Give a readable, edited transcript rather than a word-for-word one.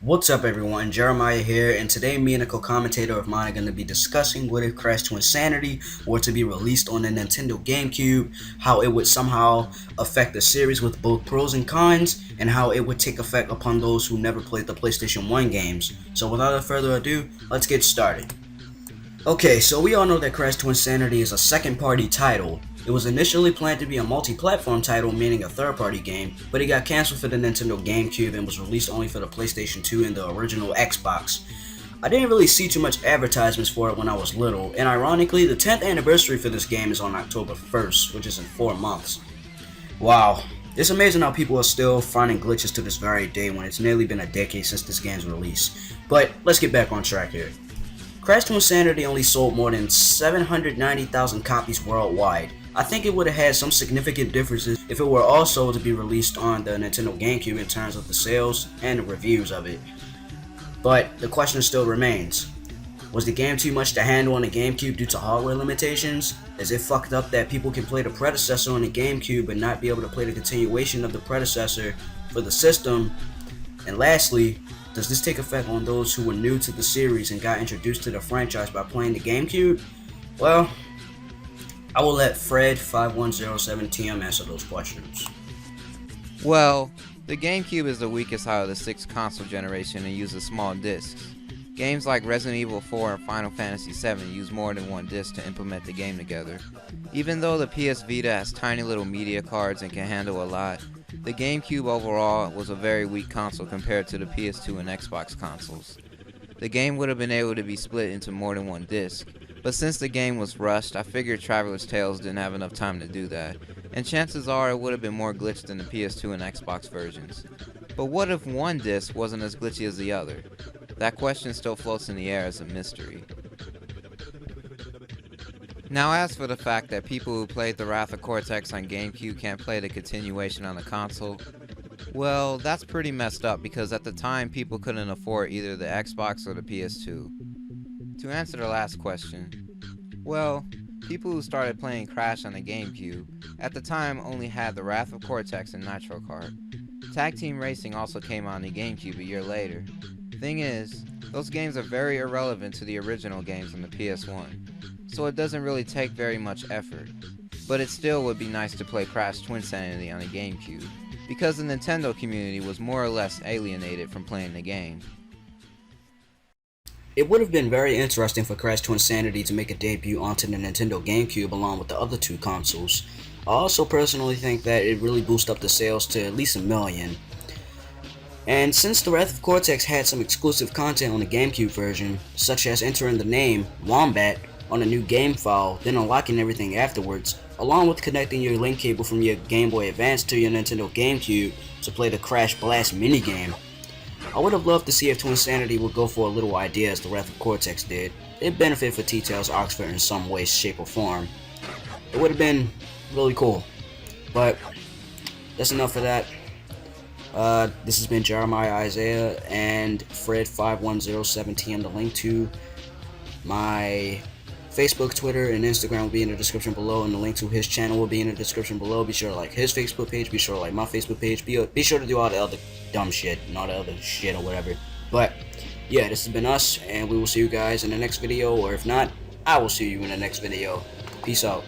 What's up everyone, Jeremiah here, and today me and a co-commentator of mine are going to be discussing what if Crash TwinSanity were to be released on the Nintendo GameCube, how it would somehow affect the series with both pros and cons, and how it would take effect upon those who never played the PlayStation 1 games. So without further ado, let's get started. Okay, so we all know that Crash TwinSanity is a second-party title. It was initially planned to be a multi-platform title, meaning a third-party game, but it got cancelled for the Nintendo GameCube and was released only for the PlayStation 2 and the original Xbox. I didn't really see too much advertisements for it when I was little, and ironically, the 10th anniversary for this game is on October 1st, which is in 4 months. Wow, it's amazing how people are still finding glitches to this very day when it's nearly been a decade since this game's release. But let's get back on track here. Crash TwinSanity only sold more than 790,000 copies worldwide. I think it would have had some significant differences if it were also to be released on the Nintendo GameCube in terms of the sales and the reviews of it. But the question still remains. Was the game too much to handle on the GameCube due to hardware limitations? Is it fucked up that people can play the predecessor on the GameCube but not be able to play the continuation of the predecessor for the system? And lastly, does this take effect on those who were new to the series and got introduced to the franchise by playing the GameCube? Well, I will let Fred5107TM answer those questions. Well, the GameCube is the weakest out of the 6 console generation and uses small discs. Games like Resident Evil 4 and Final Fantasy 7 use more than one disc to implement the game together. Even though the PS Vita has tiny little media cards and can handle a lot, the GameCube overall was a very weak console compared to the PS2 and Xbox consoles. The game would have been able to be split into more than one disc, but since the game was rushed, I figured Traveler's Tales didn't have enough time to do that, and chances are it would have been more glitched than the PS2 and Xbox versions. But what if one disc wasn't as glitchy as the other? That question still floats in the air as a mystery. Now as for the fact that people who played the Wrath of Cortex on GameCube can't play the continuation on the console, well, that's pretty messed up because at the time people couldn't afford either the Xbox or the PS2. To answer the last question, well, people who started playing Crash on the GameCube at the time only had the Wrath of Cortex and Nitro Kart. Tag Team Racing also came on the GameCube a year later. Thing is, those games are very irrelevant to the original games on the PS1, so it doesn't really take very much effort. But it still would be nice to play Crash TwinSanity on the GameCube, because the Nintendo community was more or less alienated from playing the game. It would have been very interesting for Crash TwinSanity to make a debut onto the Nintendo GameCube along with the other two consoles. I also personally think that it really boosted up the sales to at least 1 million. And since the Wrath of Cortex had some exclusive content on the GameCube version, such as entering the name Wombat on a new game file, then unlocking everything afterwards, along with connecting your link cable from your Game Boy Advance to your Nintendo GameCube to play the Crash Blast minigame, I would have loved to see if TwinSanity would go for a little idea as the Wrath of Cortex did. It'd benefit for T-Tails Oxford in some way, shape, or form. It would have been really cool. But that's enough for that. This has been Jeremiah Isaiah and Fred5107TM. The link to my Facebook, Twitter, and Instagram will be in the description below, and the link to his channel will be in the description below. Be sure to like his Facebook page, be sure to like my Facebook page, be sure to do all the other dumb shit and all the other shit or whatever. But yeah, this has been us, and we will see you guys in the next video, or if not, I will see you in the next video. Peace out.